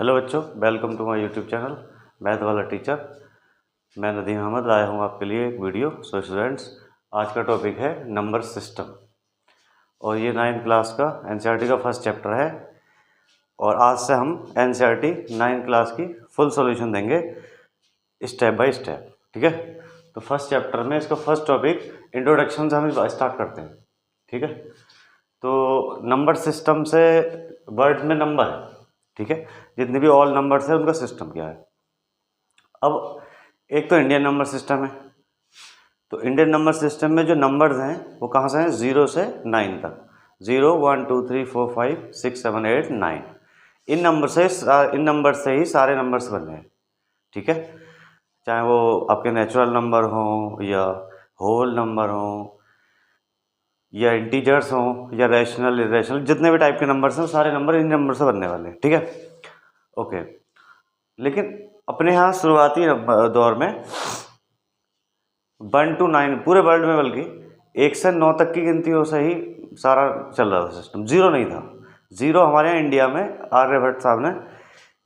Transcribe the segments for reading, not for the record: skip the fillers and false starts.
Hello बच्चों, welcome to my YouTube channel math वाला teacher. मैं नदीम अहमद लाया हूँ आपके लिए एक वीडियो। सो स्टूडेंट्स, आज का टॉपिक है नंबर सिस्टम और ये 9th क्लास का एनसीईआरटी का फर्स्ट चैप्टर है। और आज से हम एनसीईआरटी 9th क्लास की फुल सॉल्यूशन देंगे स्टेप बाय स्टेप। ठीक है, तो फर्स्ट चैप्टर में इसका फर्स्ट टॉपिक इंट्रोडक्शन से हम स्टार्ट करते हैं। ठीक है, तो नंबर सिस्टम से वर्ड में नंबर है। ठीक है, जितने भी ऑल नंबर्स है उनका सिस्टम क्या है। अब एक तो इंडियन नंबर सिस्टम है। तो इंडियन नंबर सिस्टम में जो नंबर्स हैं वो कहाँ से हैं? 0 से 9 तक। 0 1 2 3 4 5 6 7 8 9 इन नंबर से ही सारे नंबर्स बने हैं। ठीक है, चाहे वो आपके नेचुरल नंबर हों या होल नंबर हों या इंटीजर्स हों या रैशनल इरेशनल, जितने भी टाइप के नंबर्स हैं सारे नंबर इन नंबर से बनने वाले हैं। ठीक है, ओके। लेकिन अपने यहाँ शुरुआती दौर में 1 to 9 पूरे वर्ल्ड में, बल्कि 1 से 9 तक की गिनतियों से ही सारा चल रहा था सिस्टम। 0 नहीं था। 0 हमारे यहाँ इंडिया में आर्यभट्ट साहब ने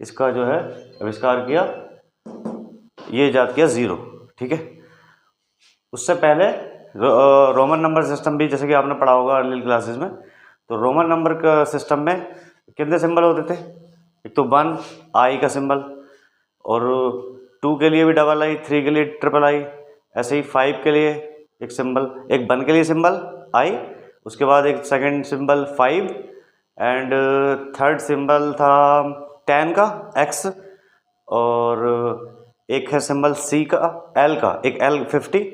इसका जो है आविष्कार किया, ये इजाद किया 0। ठीक है, उससे पहले रोमन नंबर सिस्टम भी, जैसे कि आपने पढ़ा होगा अर्ली क्लासेस में, तो रोमन नंबर का सिस्टम में कितने सिंबल होते थे? एक तो 1 आई का सिंबल, और 2 के लिए भी डबल आई, 3 के लिए ट्रिपल आई, ऐसे ही 5 के लिए एक सिंबल, एक 1 के लिए सिंबल आई, उसके बाद एक second symbol 5 and third symbol था 10 का x, और एक है सिंबल C का L का, एक L 50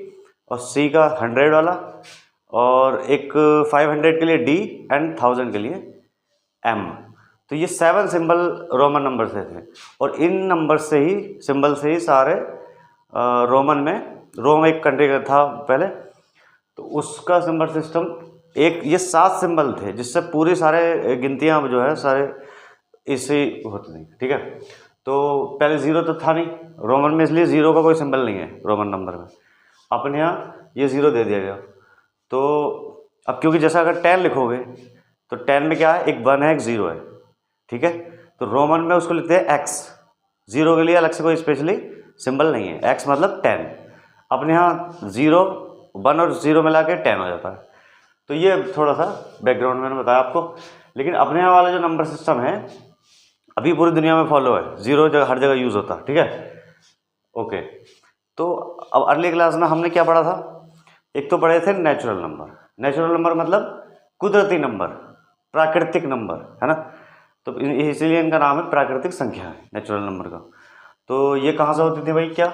और C का 100 वाला, और एक 500 के लिए D एंड 1000 के लिए M। तो ये 7 सिंबल रोमन नंबर से थे, और इन नंबर से ही, सिंबल से ही सारे रोमन में, रोम एक कंट्री का था पहले, तो उसका सिंबल सिस्टम एक, ये 7 सिंबल थे जिससे पूरी सारे गिनतियाँ जो है सारे इसी होती थी। ठीक है, तो पहले 0 तो था नहीं रोमन में, इसलिए 0 का कोई सिंबल नहीं है रोमन नंबर में। अपने यहाँ ये 0 दे दिया गया। तो अब क्योंकि जैसा अगर 10 लिखोगे तो 10 में क्या है? एक 1 है, एक 0 है। ठीक है, तो रोमन में उसको लिखते हैं x। 0 के लिए अलग से कोई स्पेशली सिंबल नहीं है, x मतलब 10। अपने यहाँ 0 1 और 0 मिला के 10 हो जाता है। तो ये थोड़ा सा बैकग्राउंड मैंने बताया आपको। लेकिन अपने यहाँ वाला जो नंबर सिस्टम है अभी पूरी दुनिया में फॉलो है, 0 हर जगह यूज़ होता है। ठीक है, ओके। तो अब अर्ली क्लास में हमने क्या पढ़ा था? एक तो पढ़े थे नेचुरल नंबर। नेचुरल नंबर मतलब कुदरती नंबर, प्राकृतिक नंबर, है ना। तो इसीलिए इनका नाम है प्राकृतिक संख्या है, नेचुरल नंबर का। तो ये कहाँ से होती थी भाई? क्या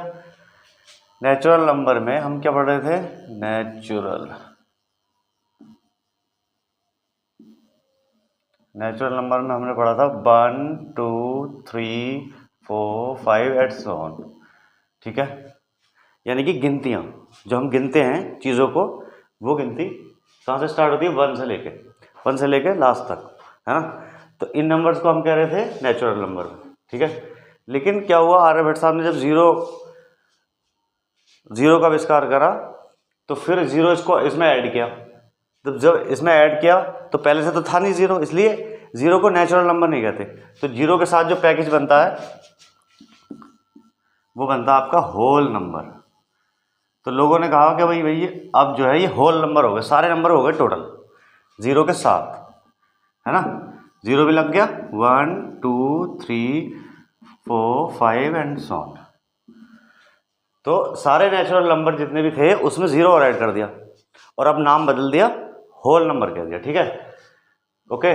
नेचुरल नंबर में हम क्या पढ़ रहे थे? नेचुरल नंबर में हमने पढ़ा था 1 2 3 4 5 एट सो ऑन। ठीक है, यानी कि गिनतियाँ जो हम गिनते हैं चीज़ों को, वो गिनती कहाँ से स्टार्ट होती है? 1 से लेके लास्ट तक, है ना। तो इन नंबर्स को हम कह रहे थे नेचुरल नंबर। ठीक है, लेकिन क्या हुआ? आर्यभट्ट साहब ने जब 0 का आविष्कार करा तो फिर 0 इसको इसमें ऐड किया। तो जब इसमें ऐड किया तो पहले से तो था नहीं 0, इसलिए 0 को नेचुरल नंबर नहीं कहते। तो 0 के साथ जो पैकेज बनता है वो बनता है आपका होल नंबर। तो लोगों ने कहा कि भाई अब जो है ये होल नंबर हो गए, सारे नंबर हो गए टोटल 0 के साथ, है ना। 0 भी लग गया, 1 2 3 4 5 एंड सो ऑन। तो सारे नेचुरल नंबर जितने भी थे उसमें 0 और ऐड कर दिया, और अब नाम बदल दिया, होल नंबर कह दिया। ठीक है, ओके।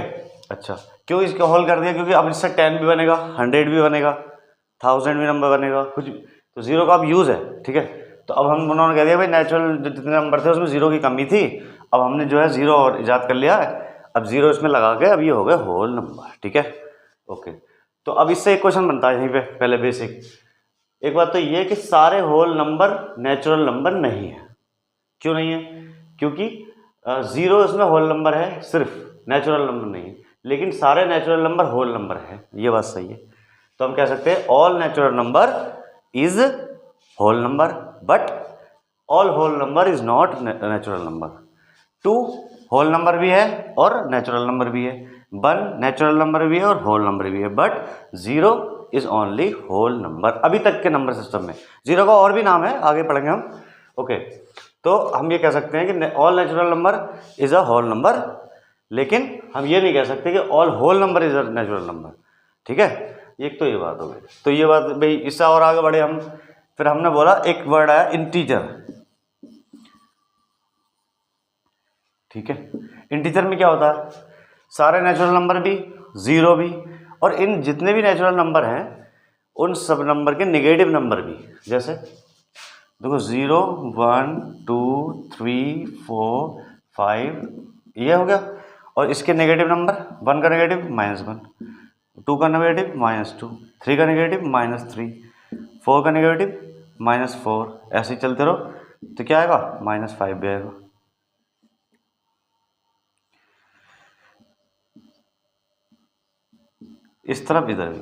अच्छा, क्यों इसका होल कर दिया? क्योंकि अब इससे 10 भी बनेगा, 100 भी बनेगा, 1000 भी नंबर बनेगा, कुछ। तो 0 का अब यूज़ है। ठीक है, तो अब हम उन्होंने कह दिया भाई नेचुरल जितने नंबर थे उसमें 0 की कमी थी, अब हमने जो है 0 और इजाद कर लिया है। अब 0 इसमें लगा के अब ये हो गए होल नंबर। ठीक है, ओके। तो अब इससे एक क्वेश्चन बनता है यहीं पे, पहले बेसिक एक बात तो ये है कि सारे होल नंबर नेचुरल नंबर नहीं है। क्यों नहीं है? क्योंकि 0 इसमें होल नंबर है, सिर्फ नेचुरल नंबर नहीं है। लेकिन सारे नेचुरल नंबर होल नंबर है, ये बात सही है। तो हम कह सकते हैं all natural number is whole number, but all whole number is not natural number. 2 whole number भी है और नेचुरल नंबर भी है, 1 नेचुरल नंबर भी है और होल नंबर भी है, but 0 is only whole number अभी तक के नंबर सिस्टम में। 0 का और भी नाम है, आगे पढ़ेंगे हम। ओके, तो हम ये कह सकते हैं कि all natural number is a whole number, लेकिन हम ये नहीं कह सकते कि all whole number is a natural number. ठीक है, एक तो ये बात हो गई। तो ये बात भाई, इससे और आगे बढ़े हम। फिर हमने बोला एक वर्ड आया इंटीजर। ठीक है, इंटीजर में क्या होता है, सारे नेचुरल नंबर भी, 0 भी, और इन जितने भी नेचुरल नंबर हैं उन सब नंबर के नेगेटिव नंबर भी। जैसे देखो 0 1 2 3 4 5 ये हो गया, और इसके नेगेटिव नंबर 1 का नेगेटिव -1, 2 का नेगेटिव -2, 3 का नेगेटिव -3, 4 का नेगेटिव -4, ऐसे ही चलते रहो तो क्या आएगा, -5 भी आएगा। इस तरफ इधर भी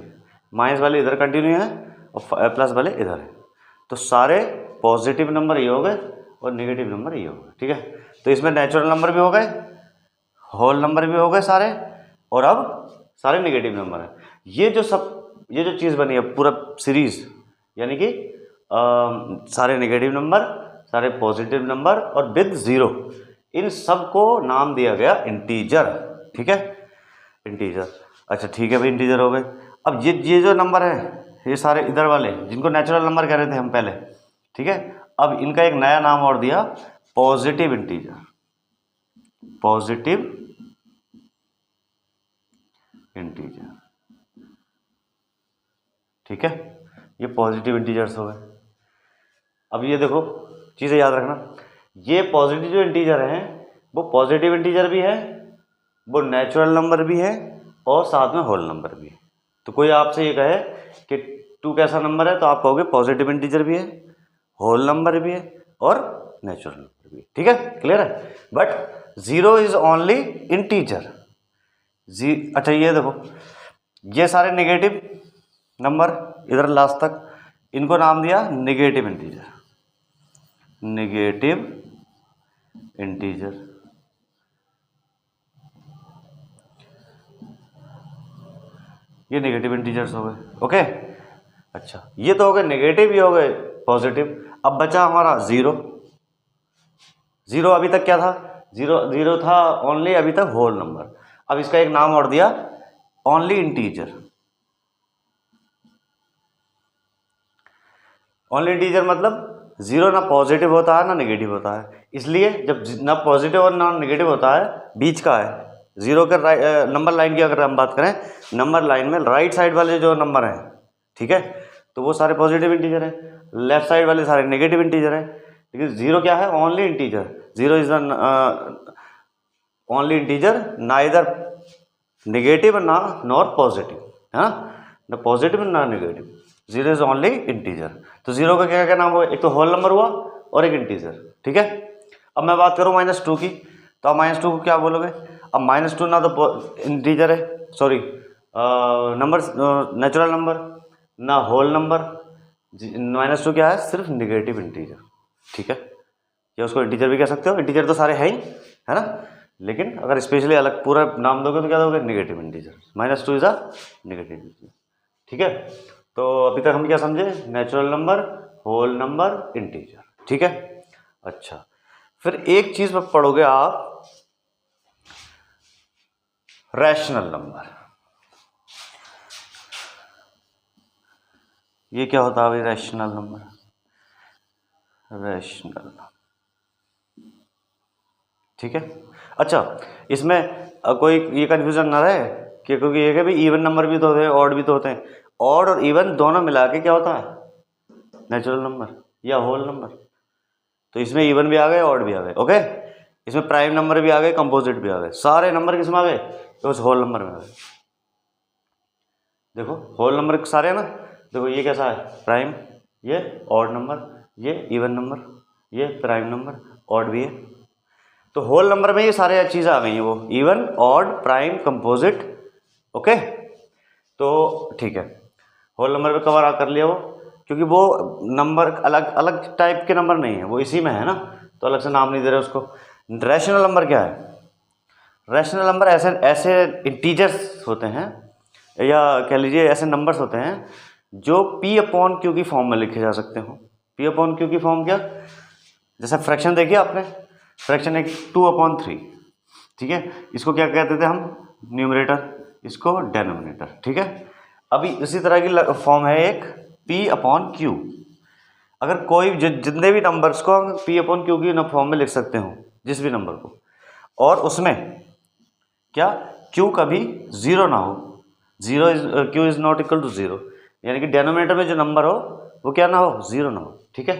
माइनस वाले इधर कंटिन्यू है और प्लस वाले इधर है, तो सारे पॉजिटिव नंबर ये हो गए और नेगेटिव नंबर ये हो गए। ठीक है, तो इसमें नेचुरल नंबर भी हो गए, होल नंबर भी हो गए सारे, और अब सारे नेगेटिव नंबर हैं। ये जो चीज़ बनी है पूरा सीरीज, यानी कि सारे नेगेटिव नंबर, सारे पॉजिटिव नंबर और विद 0, इन सब को नाम दिया गया इंटीजर। ठीक है, इंटीजर। अच्छा ठीक है भाई, इंटीजर हो गए। अब ये जो नंबर है, ये सारे इधर वाले जिनको नेचुरल नंबर कह रहे थे हम पहले, ठीक है, अब इनका एक नया नाम और दिया, पॉजिटिव इंटीजर। Positive integer. ठीक है, ये पॉजिटिव इंटीजर्स हो गए। अब ये देखो, चीज़ें याद रखना, ये पॉजिटिव जो इंटीजर हैं वो पॉजिटिव इंटीजर भी है, वो नेचुरल नंबर भी है, और साथ में होल नंबर भी है। तो कोई आपसे ये कहे कि 2 कैसा नंबर है, तो आप कहोगे पॉजिटिव इंटीजर भी है, होल नंबर भी है, और नेचुरल नंबर भी है। ठीक है, क्लियर है। But 0 is only integer. अच्छा ये देखो, ये सारे नेगेटिव नंबर इधर लास्ट तक, इनको नाम दिया नेगेटिव इंटीजर। Negative integer. ये नेगेटिव इंटीजर्स हो गए। ओके, अच्छा ये तो हो गए नेगेटिव, ये हो गए पॉजिटिव। अब बचा हमारा 0। 0 अभी तक क्या था, 0 था ओनली अभी तक होल नंबर। अब इसका एक नाम और दिया, ओनली इंटीजर। ओनली इंटीजर मतलब 0 ना पॉजिटिव होता है ना नेगेटिव होता है, इसलिए जब ना पॉजिटिव और ना नेगेटिव होता है, बीच का है 0 के नंबर लाइन की अगर हम बात करें, नंबर लाइन में राइट साइड वाले जो नंबर हैं, ठीक है, तो वो सारे पॉजिटिव इंटीजर हैं, लेफ्ट साइड वाले सारे नेगेटिव इंटीजर हैं। लेकिन 0 क्या है, only integer. 0 is the only integer, ना इधर नेगेटिव ना नॉर पॉजिटिव, है ना, ना पॉजिटिव ना नेगेटिव। 0 is only integer. तो 0 का क्या क्या नाम हुआ, एक तो होल नंबर हुआ और एक इंटीजर। ठीक है, अब मैं बात करूँ -2 की, तो आप -2 को क्या बोलोगे, अब -2 ना तो इंटीजर है, सॉरी नंबर नेचुरल नंबर, ना होल नंबर, -2 क्या है, सिर्फ नेगेटिव इंटीजर। ठीक है, या उसको इंटीजर भी कह सकते हो, इंटीजर तो सारे हैं ही, है ना, लेकिन अगर स्पेशली अलग पूरा नाम दोगे तो क्या दोगे, negative integer. -2 is a negative integer. ठीक है, तो अभी तक हम क्या समझे, natural number, whole number, integer. ठीक है, अच्छा फिर एक चीज में पढ़ोगे आप, रैशनल नंबर। ये क्या होता है भाई, रैशनल नंबर। रैशनल, ठीक है। अच्छा इसमें कोई ये कन्फ्यूजन ना रहे कि, क्योंकि ये भी इवन नंबर भी तो होते हैं, ऑड भी तो होते हैं, ऑड और इवन दोनों मिला के क्या होता है, नेचुरल नंबर या होल नंबर। तो इसमें इवन भी आ गए, ऑड भी आ गए। ओके, इसमें प्राइम नंबर भी आ गए, कंपोजिट भी आ गए, सारे नंबर किस में आ गए, तो उस होल नंबर में आ गए। देखो होल नंबर सारे है ना, देखो ये कैसा है, प्राइम, ये ऑड नंबर, ये इवन नंबर, ये प्राइम नंबर, ऑड भी है। तो होल नंबर में ये सारे चीज़ें आ गई हैं, वो even, odd, prime, composite. Okay, तो ठीक है, होल नंबर पे कवर कर लिया वो, क्योंकि वो नंबर अलग अलग टाइप के नंबर नहीं है, वो इसी में है ना, तो अलग से नाम नहीं दे रहे उसको। रैशनल नंबर क्या है, रैशनल नंबर ऐसे ऐसे इंटीजर्स होते हैं, या कह लीजिए ऐसे नंबर्स होते हैं जो पी अपॉन क्यू की फॉर्म में लिखे जा सकते हो। पी अपॉन क्यू की फॉर्म क्या, जैसे फ्रैक्शन देखिए आपने, फ्रैक्शन एक 2/3, ठीक है, इसको क्या कहते थे हम, न्यूमरेटर, इसको डेनोमिनेटर, ठीक है। अभी इसी तरह की फॉर्म है एक पी अपॉन क्यू। अगर कोई जितने भी नंबर्स को हम पी अपॉन क्यू की फॉर्म में लिख सकते हो, जिस भी नंबर को, और उसमें क्या क्यू कभी जीरो ना हो, zero is Q is not equal to zero, यानी कि डेनोमिनेटर में जो नंबर हो वो क्या ना हो, जीरो ना हो, ठीक है।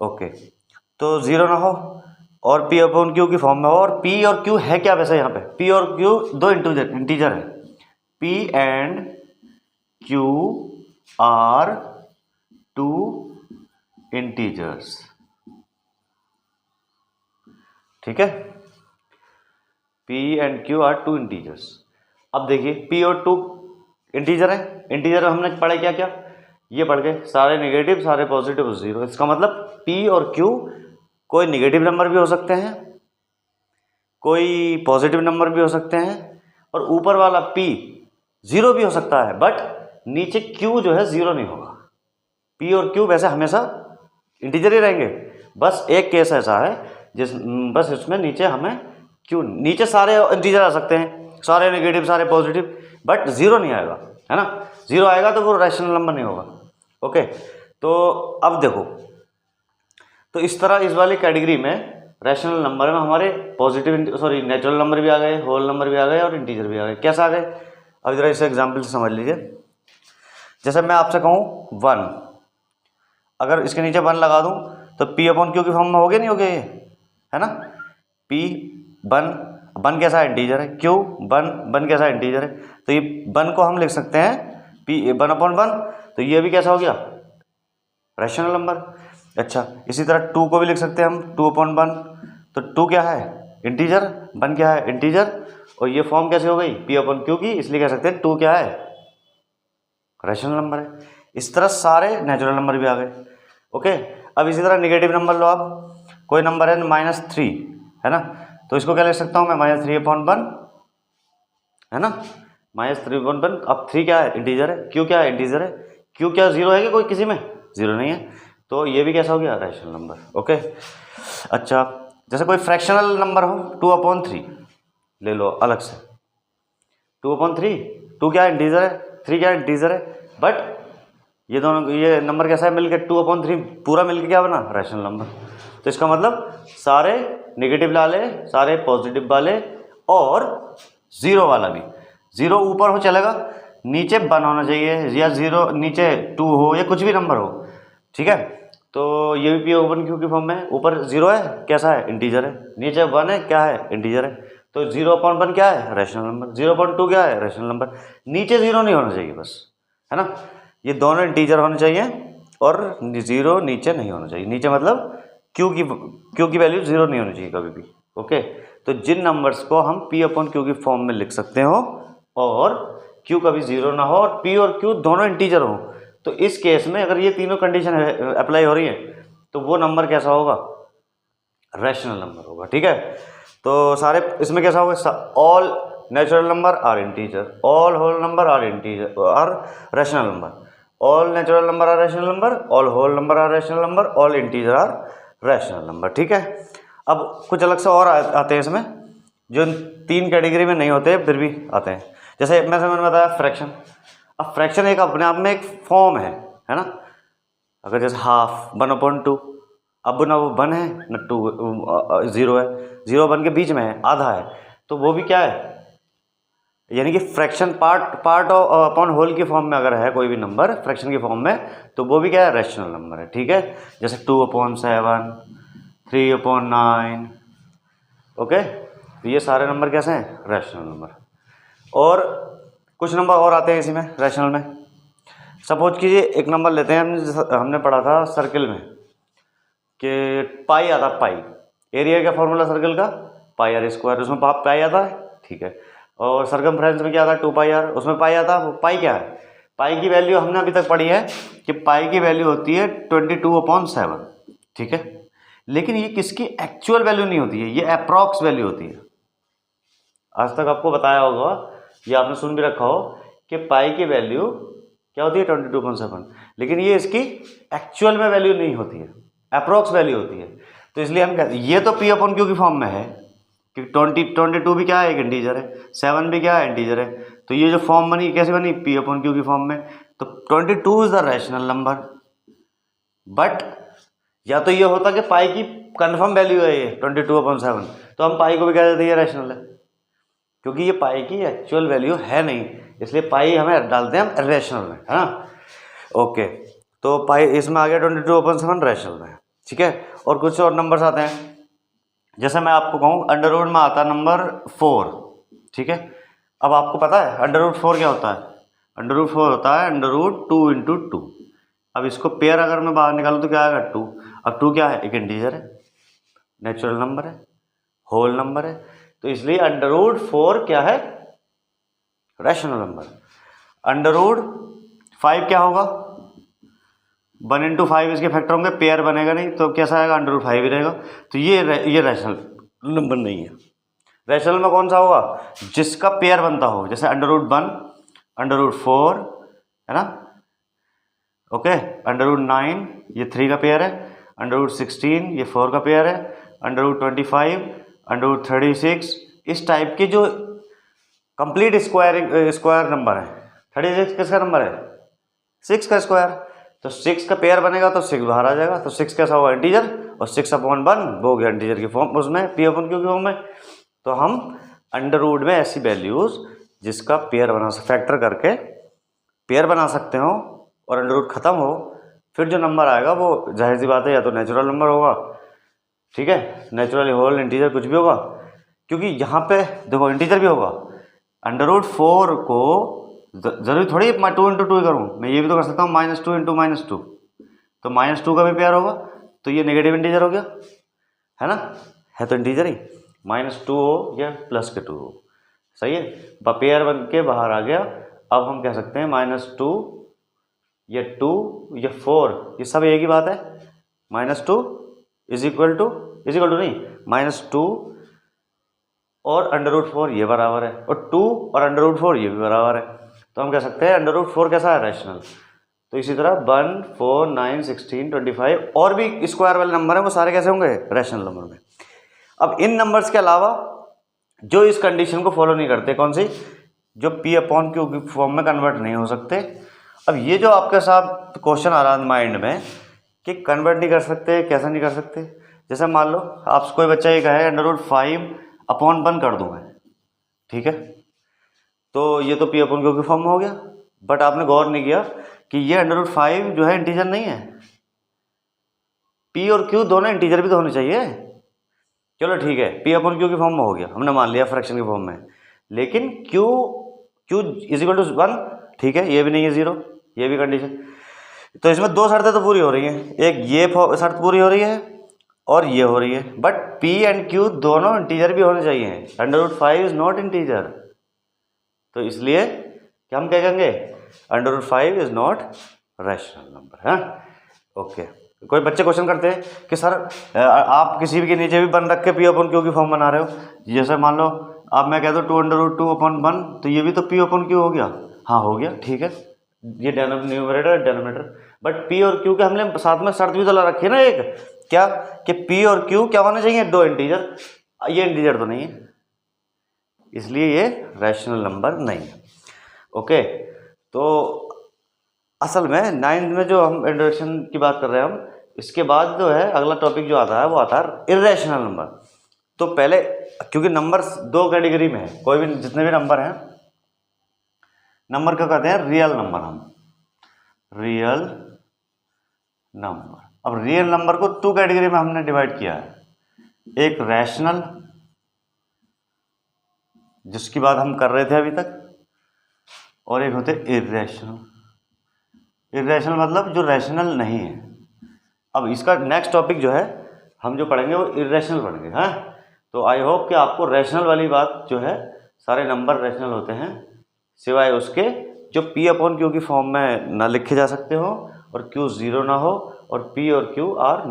ओके, तो जीरो ना हो और पी अपॉन क्यू की फॉर्म में हो, और पी और क्यू है क्या वैसे यहाँ पे, पी और क्यू दो इंटीजर है, P and Q are two integers, ठीक है, P and Q are two integers. अब देखिए P और 2 इंटीजर है, इंटीजर हमने पढ़े क्या क्या, ये पढ़ गए सारे नेगेटिव सारे पॉजिटिव जीरो। इसका मतलब P और Q कोई नेगेटिव नंबर भी हो सकते हैं, कोई पॉजिटिव नंबर भी हो सकते हैं, और ऊपर वाला P जीरो भी हो सकता है, बट नीचे Q जो है जीरो नहीं होगा। P और Q वैसे हमेशा इंटीजर ही रहेंगे, बस एक केस ऐसा है बस इसमें नीचे हमें क्यों, नीचे सारे इंटीजर आ सकते हैं, सारे नेगेटिव सारे पॉजिटिव, बट जीरो नहीं आएगा, है ना। जीरो आएगा तो वो रैशनल नंबर नहीं होगा। ओके, तो अब देखो, तो इस तरह इस वाली कैटेगरी में रैशनल नंबर में हमारे पॉजिटिव सॉरी नेचुरल नंबर भी आ गए, होल नंबर भी आ गए, और इंटीजर भी आ गए। कैसे आ गए, अब जरा इसे एग्जाम्पल से समझ लीजिए। जैसे मैं आपसे कहूँ 1, अगर इसके नीचे 1 लगा दूँ तो P अपॉन क्यू की फॉर्म में हो गया नहीं हो गया, ये है ना। P 1 कैसा इंटीजर है, Q 1 कैसा इंटीजर है, तो ये 1 को हम लिख सकते हैं P 1/1, तो ये भी कैसा हो गया, रैशनल नंबर। अच्छा, इसी तरह 2 को भी लिख सकते हैं हम 2/1, तो 2 क्या है, इंटीजर, 1 क्या है, इंटीजर, और ये फॉर्म कैसे हो गई, P अपॉन क्यू की, इसलिए कह सकते हैं 2 क्या है, रैशनल नंबर है। इस तरह सारे नेचुरल नंबर भी आ गए। ओके, अब इसी तरह नेगेटिव नंबर लो आप, कोई नंबर है -3, है ना, तो इसको क्या लिख सकता हूँ मैं, -3/1, है ना, -3/1। अब 3 क्या है, इंटीजर है, Q क्या है, इंटीजर है, Q क्या जीरो है क्या कोई किसी में, जीरो नहीं है, तो ये भी कैसा हो गया, रैशनल नंबर। ओके, अच्छा, जैसे कोई फ्रैक्शनल नंबर हो 2/3 ले लो अलग से, 2/3, 2 क्या है, इंटीजर है, 3 क्या है, इंटीजर है, बट ये दोनों ये नंबर कैसा है मिलकर 2/3 पूरा मिलकर क्या बना, रैशनल नंबर। तो इसका मतलब सारे नेगेटिव वाले सारे पॉजिटिव वाले और जीरो वाला भी, जीरो ऊपर हो चलेगा, नीचे 1 होना चाहिए, या जीरो नीचे 2 हो, या कुछ भी नंबर हो, ठीक है। तो ये भी P अपॉन क्यू की फॉर्म में, ऊपर जीरो है कैसा है, इंटीजर है, नीचे 1 है क्या है, इंटीजर है, तो 0/1 क्या है, रैशनल नंबर, 0/2 क्या है, रैशनल नंबर, नीचे जीरो नहीं होना चाहिए बस, है ना। ये दोनों इंटीजर होने चाहिए और जीरो नीचे नहीं होना चाहिए, नीचे मतलब क्यू की वैल्यू जीरो नहीं होनी चाहिए कभी भी। ओके, तो जिन नंबर्स को हम P अपॉन क्यू की फॉर्म में लिख सकते हो और Q कभी जीरो ना हो और P और Q दोनों इंटीजर हो, तो इस केस में अगर ये तीनों कंडीशन अप्लाई हो रही है तो वो नंबर कैसा होगा, रैशनल नंबर होगा, ठीक है। तो सारे इसमें कैसा होगा, all natural number are integer, all whole number are integer are rational number, all natural number are rational number, all whole number are rational number, all integer are rational number, ठीक है। अब कुछ अलग से और आते हैं इसमें जो 3 कैटेगरी में नहीं होते फिर भी आते हैं। जैसे मैंने बताया फ्रैक्शन, अब फ्रैक्शन एक अपने आप में एक फॉर्म है ना। अगर जैसे हाफ 1/2, अब ना वो 1 है ना 2 0 है, 0 1 के बीच में है, आधा है, तो वो भी क्या है, यानी कि फ्रैक्शन पार्ट अपॉन होल की फॉर्म में अगर है कोई भी नंबर फ्रैक्शन की फॉर्म में, तो वो भी क्या है, रैशनल नंबर है, ठीक है। जैसे 2/7, 3/9, ओके, तो ये सारे नंबर कैसे हैं, रैशनल नंबर। और कुछ नंबर और आते हैं इसी में रैशनल में। सपोज कीजिए एक नंबर लेते हैं, हमने पढ़ा था सर्किल में कि पाई आता, पाई एरिया का फॉर्मूला सर्कल का πr², उसमें पाई आता है, ठीक है। और सर्कमफ्रेंस में क्या आता है, 2πr, उसमें पाई आता है। पाई क्या है, पाई की वैल्यू हमने अभी तक पढ़ी है कि पाई की वैल्यू होती है 22/7, ठीक है। लेकिन ये किसकी एक्चुअल वैल्यू नहीं होती है, ये अप्रॉक्स वैल्यू होती है, आज तक आपको बताया होगा, ये आपने सुन भी रखा हो कि पाई की वैल्यू क्या होती है 22.7, लेकिन ये इसकी एक्चुअल में वैल्यू नहीं होती है, अप्रोक्स वैल्यू होती है। तो इसलिए हम कहते हैं ये तो पी अपॉन क्यू की फॉर्म में है कि 22 भी क्या है, एक इंटीजर है, 7 भी क्या है, इंटीजर है। तो ये जो फॉर्म बनी कैसे बनी, पी अपॉन क्यू की फॉर्म में। तो 22 is the rational number. But या तो ये होता कि पाई की कन्फर्म वैल्यू है ये 22/7, तो हम पाई को भी कह देते हैं ये रैशनल है, क्योंकि ये पाई की एक्चुअल वैल्यू है नहीं, इसलिए पाई हमें डालते हैं हम रैशनल में, है ना। ओके, तो पाई इसमें आ गया 22/7 रैशनल में, ठीक है। और कुछ और नंबर्स आते हैं, जैसे मैं आपको कहूँ अंडर रूट में आता है नंबर 4, ठीक है। अब आपको पता है अंडर रूट 4 क्या होता है, अंडर रूट 4 होता है अंडर रूट 2 × 2। अब इसको पेयर अगर मैं बाहर निकालूँ तो क्या आएगा 2। अब 2 क्या है, एक इंटीजर है, नेचुरल नंबर है, होल नंबर है, तो इसलिए अंडर रूट 4 क्या है, रैशनल नंबर। अंडर रूट 5 क्या होगा, 1 × 5 इसके फैक्टर होंगे, पेयर बनेगा नहीं, तो कैसा आएगा, अंडर रूट 5 ही रहेगा। तो ये रैशनल नंबर नहीं है। रैशनल में कौन सा होगा, जिसका पेयर बनता हो, जैसे अंडर रूट 1, अंडर रूट 4, है ना, ओके। अंडर रूट 9 ये 3 का पेयर है, अंडर रूट 16 ये 4 का पेयर है, अंडर रूट 25, अंडर रूट 36, इस टाइप के जो कंप्लीट स्क्वायर नंबर है। 36 किसका नंबर है, 6 का स्क्वायर, तो 6 का पेयर बनेगा तो 6 बाहर आ जाएगा, तो 6 कैसा होगा, इंटीजर, और 6/1 वो गया इंटीजर की फॉर्म, उसमें पी अपॉन क्यू की फॉर्म में। तो हम अंडर रूट में ऐसी वैल्यूज जिसका पेयर बना फैक्टर करके पेयर बना सकते हो और अंडर रूट खत्म हो, फिर जो नंबर आएगा वो जाहिर सी बात है या तो नेचुरल नंबर होगा, ठीक है, नेचुरल, होल, इंटीजर, कुछ भी होगा। क्योंकि यहाँ पे देखो इंटीजर भी होगा, अंडर रूट 4 को जरूरी थोड़ी 2 × 2 करूँ, मैं ये भी तो कर सकता हूँ -2 × -2, तो -2 का भी पेयर होगा, तो ये नेगेटिव इंटीजर हो गया, है ना, है तो इंटीजर ही, -2 हो या +2 हो, सही है, पेयर बन के बाहर आ गया। अब हम कह सकते हैं -2 या 2 या 4, ये सब एक ही बात है, -2 इज इक्वल टू नहीं, -2 और अंडर रूट 4 ये बराबर है, और 2 और अंडर रूट 4 ये भी बराबर है, तो हम कह सकते हैं अंडर रूट 4 कैसा है, रैशनल। तो इसी तरह 1, 4, 9, 16, 25 और भी स्क्वायर वाले नंबर हैं, वो सारे कैसे होंगे, रैशनल नंबर में। अब इन नंबर्स के अलावा जो इस कंडीशन को फॉलो नहीं करते, कौन सी, जो पी अपॉन क्यू की फॉर्म में कन्वर्ट नहीं हो सकते। अब ये जो आपके साथ क्वेश्चन आ रहा है माइंड में कि कन्वर्ट नहीं कर सकते, कैसा नहीं कर सकते, जैसे मान लो आप कोई बच्चा ये कहे अंडर रूट 5/1 कर दूँ मैं, ठीक है, तो ये तो पी अपॉन क्यू की फॉर्म में हो गया, बट आपने गौर नहीं किया कि ये अंडर रूट 5 जो है इंटीजर नहीं है, पी और क्यू दोनों इंटीजर भी तो होने चाहिए। चलो ठीक है, पी अपॉन क्यू की फॉर्म में हो गया, हमने मान लिया फ्रैक्शन की फॉर्म में, लेकिन क्यू इज इक्वल टू 1, ठीक है, ये भी नहीं है 0, ये भी कंडीशन। तो इसमें दो शर्तें तो पूरी हो रही हैं, एक ये शर्त पूरी हो रही है और ये हो रही है, बट पी एंड क्यू दोनों इंटीजर भी होने चाहिए। Under root 5 is not integer, तो इसलिए क्या हम क्या कहेंगे, under root 5 is not rational number, है। ओके, कोई बच्चे क्वेश्चन करते हैं कि सर आप किसी भी के नीचे भी बन रख के पी अपॉन क्यू की फॉर्म बना रहे हो, जैसे मान लो अब मैं कह दूँ 2/2/1, तो ये भी तो पी अपॉन क्यू हो गया, हाँ हो गया, ठीक है, ये न्यूमरेटर डेनोमिनेटर, बट पी और क्यू के हमने साथ में शर्त भी तो ला रखी है ना, एक क्या कि पी और क्यू क्या होने चाहिए, दो इंटीजर, ये इंटीजर तो नहीं है, इसलिए ये रैशनल नंबर नहीं है। ओके, तो असल में 9th में जो हम इंट्रोडक्शन की बात कर रहे हैं हम, इसके बाद जो है अगला टॉपिक जो आता है वो आता है इर्रेशनल नंबर। तो पहले क्योंकि नंबर दो कैटेगरी में है, कोई भी जितने भी नंबर हैं, नंबर क्या कहते हैं, रियल नंबर, हम रियल नंबर। अब रियल नंबर को 2 कैटेगरी में हमने डिवाइड किया है, एक रैशनल जिसकी बात हम कर रहे थे अभी तक, और एक होते इर्रेशनल। इर्रेशनल मतलब जो रैशनल नहीं है। अब इसका नेक्स्ट टॉपिक जो है हम जो पढ़ेंगे वो इर्रेशनल पढ़ेंगे, हाँ। तो आई होप कि आपको रैशनल वाली बात जो है, सारे नंबर रैशनल होते हैं सिवाय उसके जो पी अपॉन क्यू की फॉर्म में ना लिखे जा सकते हो और क्यू 0 ना हो, और पी और क्यू आर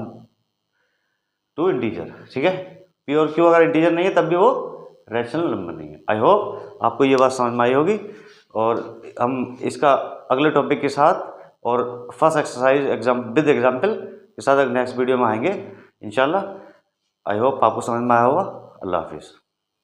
2 इंटीजर, ठीक है। पी और क्यू अगर इंटीजर नहीं है तब भी वो रैशनल नंबर नहीं है। आई होप आपको ये बात समझ में आई होगी, और हम इसका अगले टॉपिक के साथ और फर्स्ट एक्सरसाइज विद एग्जाम्पल के साथ नेक्स्ट वीडियो में आएंगे इंशाल्लाह। आई होप आपको समझ में आया होगा। अल्लाह हाफिज़।